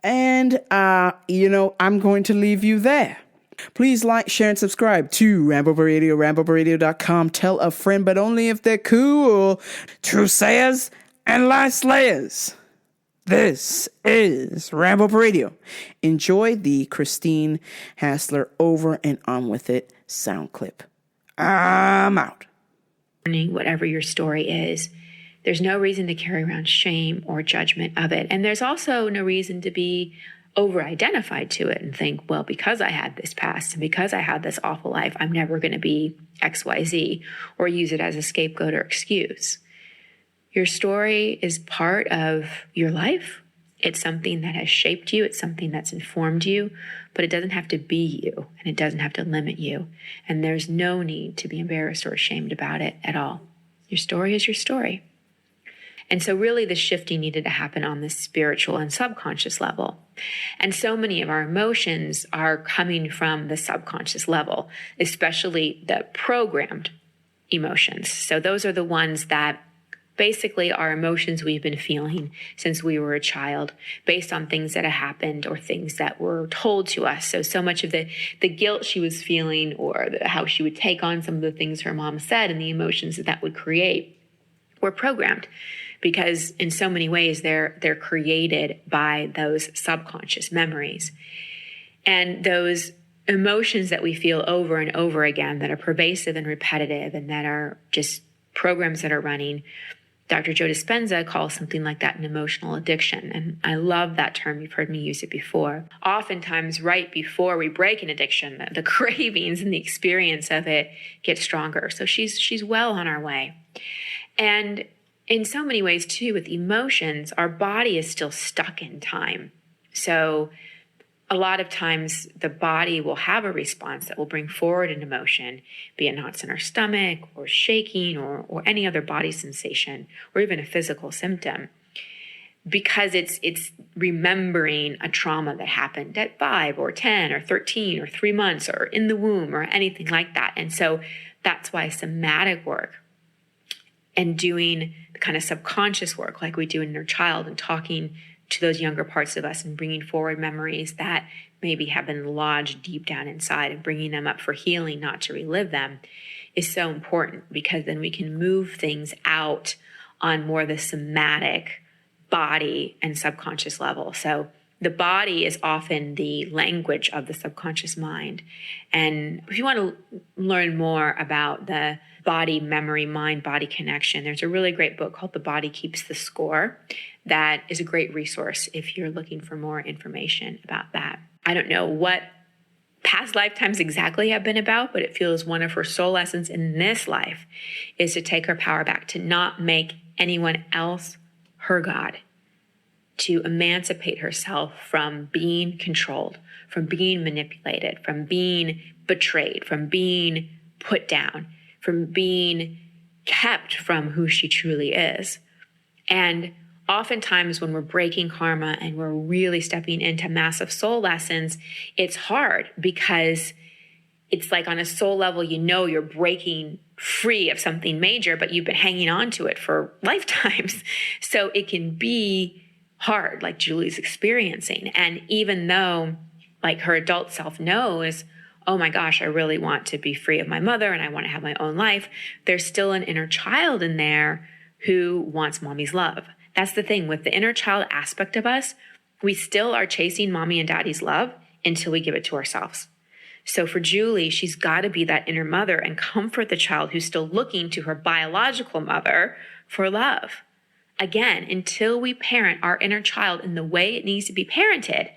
Speaker 4: And, I'm going to leave you there. Please like, share, and subscribe to Rambo Radio, RamboRadio.com. Tell a friend, but only if they're cool. True sayers and lie slayers. This is Rambo Radio. Enjoy the Christine Hassler Over and On With It sound clip. I'm out.
Speaker 7: Whatever your story is, there's no reason to carry around shame or judgment of it. And there's also no reason to be over-identified to it and think, well, because I had this past and because I had this awful life, I'm never going to be XYZ, or use it as a scapegoat or excuse. Your story is part of your life. It's something that has shaped you. It's something that's informed you, but it doesn't have to be you, and it doesn't have to limit you. And there's no need to be embarrassed or ashamed about it at all. Your story is your story. And so really the shifting needed to happen on the spiritual and subconscious level. And so many of our emotions are coming from the subconscious level, especially the programmed emotions. So those are the ones that basically are emotions we've been feeling since we were a child, based on things that have happened or things that were told to us. So much of the guilt she was feeling, or how she would take on some of the things her mom said, and the emotions that would create, were programmed. Because in so many ways, they're created by those subconscious memories. And those emotions that we feel over and over again, that are pervasive and repetitive, and that are just programs that are running, Dr. Joe Dispenza calls something like that an emotional addiction. And I love that term. You've heard me use it before. Oftentimes, right before we break an addiction, the cravings and the experience of it get stronger. So she's well on our way. And in so many ways, too, with emotions, our body is still stuck in time. So a lot of times the body will have a response that will bring forward an emotion, be it knots in our stomach or shaking or any other body sensation, or even a physical symptom, because it's remembering a trauma that happened at 5 or 10 or 13 or 3 months or in the womb or anything like that. And so that's why somatic work and doing the kind of subconscious work like we do in inner child, and talking to those younger parts of us and bringing forward memories that maybe have been lodged deep down inside, and bringing them up for healing, not to relive them, is so important, because then we can move things out on more the somatic body and subconscious level. So the body is often the language of the subconscious mind. And if you want to learn more about the body, memory, mind, body connection, there's a really great book called The Body Keeps the Score that is a great resource if you're looking for more information about that. I don't know what past lifetimes exactly have been about, but it feels one of her soul lessons in this life is to take her power back, to not make anyone else her God, to emancipate herself from being controlled, from being manipulated, from being betrayed, from being put down, from being kept from who she truly is. And oftentimes when we're breaking karma and we're really stepping into massive soul lessons, it's hard, because it's like on a soul level, you're breaking free of something major, but you've been hanging on to it for lifetimes. So it can be hard, like Julie's experiencing. And even though like her adult self knows, oh my gosh, I really want to be free of my mother and I want to have my own life, there's still an inner child in there who wants mommy's love. That's the thing with the inner child aspect of us. We still are chasing mommy and daddy's love until we give it to ourselves. So for Julie, she's got to be that inner mother and comfort the child who's still looking to her biological mother for love. Again, until we parent our inner child in the way it needs to be parented,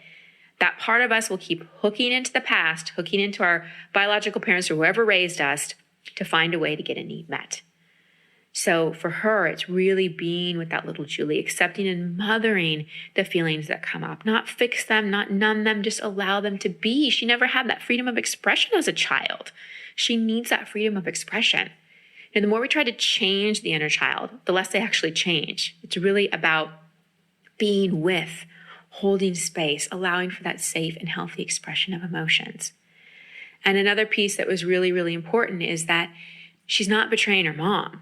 Speaker 7: that part of us will keep hooking into the past, hooking into our biological parents or whoever raised us to find a way to get a need met. So for her, it's really being with that little Julie, accepting and mothering the feelings that come up, not fix them, not numb them, just allow them to be. She never had that freedom of expression as a child. She needs that freedom of expression. And the more we try to change the inner child, the less they actually change. It's really about being with, holding space, allowing for that safe and healthy expression of emotions. And another piece that was really, really important is that she's not betraying her mom.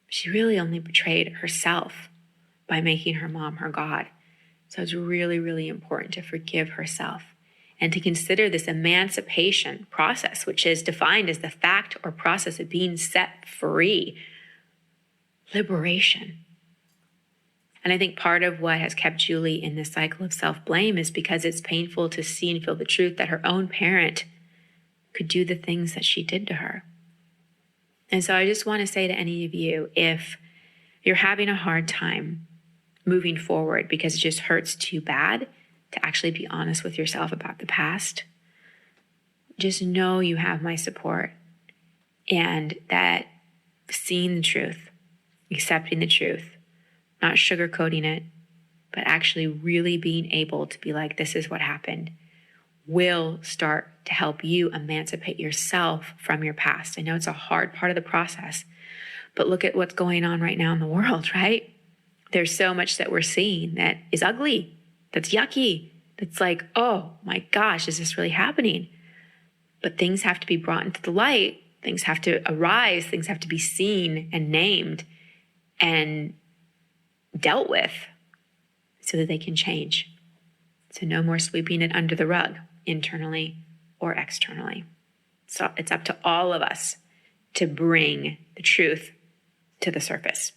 Speaker 7: She really only betrayed herself by making her mom her God. So it's really, really important to forgive herself and to consider this emancipation process, which is defined as the fact or process of being set free, liberation. And I think part of what has kept Julie in this cycle of self-blame is because it's painful to see and feel the truth that her own parent could do the things that she did to her. And so I just want to say to any of you, if you're having a hard time moving forward because it just hurts too bad, to actually be honest with yourself about the past, just know you have my support, and that seeing the truth, accepting the truth, not sugarcoating it, but actually really being able to be like, this is what happened, will start to help you emancipate yourself from your past. I know it's a hard part of the process, but look at what's going on right now in the world, right? There's so much that we're seeing that is ugly, that's yucky, that's like, oh my gosh, is this really happening? But things have to be brought into the light. Things have to arise. Things have to be seen and named and dealt with so that they can change. So no more sweeping it under the rug, internally or externally. So it's up to all of us to bring the truth to the surface.